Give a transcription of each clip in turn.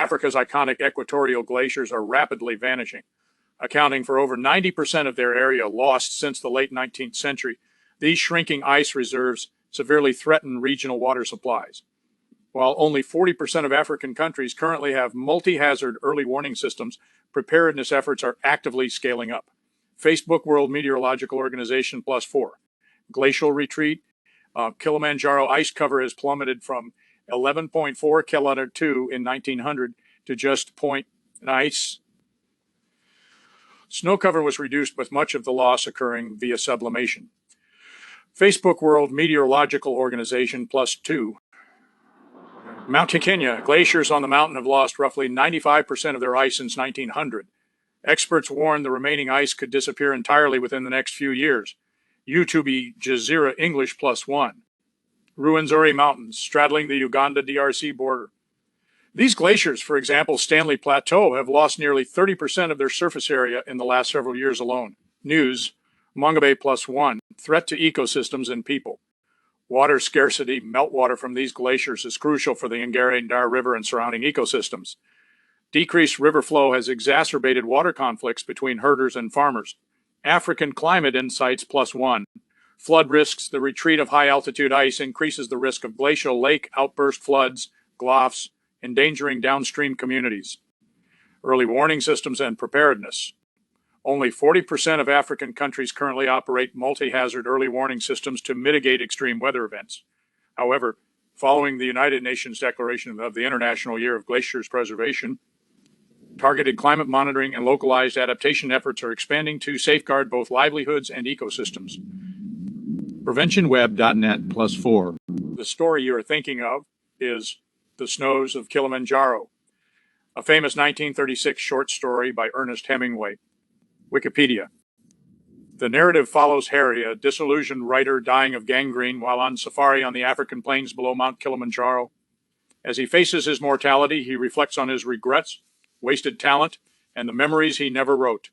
Africa's iconic equatorial glaciers are rapidly vanishing, accounting for over 90% of their area lost since the late 19th century. These shrinking ice reserves severely threaten regional water supplies. While only 40% of African countries currently have multi-hazard early warning systems, preparedness efforts are actively scaling up. Facebook World Meteorological Organization +4. Glacial retreat. Kilamanjaro ice cover has plummeted from 11.4 kilometer 2 in 1900 to just point ice. Snow cover was reduced, with much of the loss occurring via sublimation. Facebook World Meteorological Organization +2. Mount Kenya, glaciers on the mountain have lost roughly 95% of their ice since 1900. Experts warn the remaining ice could disappear entirely within the next few years. YouTube Jazeera English +1. Ruwenzori Mountains, straddling the Uganda-DRC border. These glaciers, for example, Stanley Plateau, have lost nearly 30% of their surface area in the last several years alone. News, Mongabay +1, threat to ecosystems and people. Water scarcity, meltwater from these glaciers is crucial for the Ngare River and surrounding ecosystems. Decreased river flow has exacerbated water conflicts between herders and farmers. African climate insights +1. Flood risks. The retreat of high-altitude ice increases the risk of glacial lake outburst floods, GLOFs, endangering downstream communities. Early warning systems and preparedness. Only 40% of African countries currently operate multi-hazard early warning systems to mitigate extreme weather events. However, following the United Nations declaration of the International Year of Glaciers Preservation, targeted climate monitoring and localized adaptation efforts are expanding to safeguard both livelihoods and ecosystems. PreventionWeb.net +4. The story you are thinking of is The Snows of Kilamanjaro, a famous 1936 short story by Ernest Hemingway. Wikipedia. The narrative follows Harry, a disillusioned writer dying of gangrene while on safari on the African plains below Mount Kilimanjaro. As he faces his mortality, he reflects on his regrets, wasted talent, and the memories he never wrote.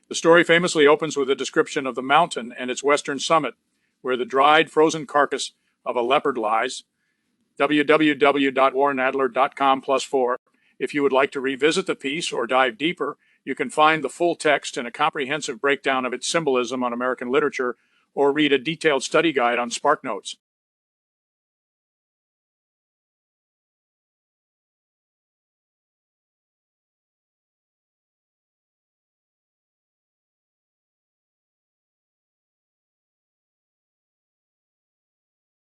The story famously opens with a description of the mountain and its western summit, where the dried, frozen carcass of a leopard lies. www.warrenadler.com +4. If you would like to revisit the piece or dive deeper, you can find the full text and a comprehensive breakdown of its symbolism on American literature, or read a detailed study guide on SparkNotes.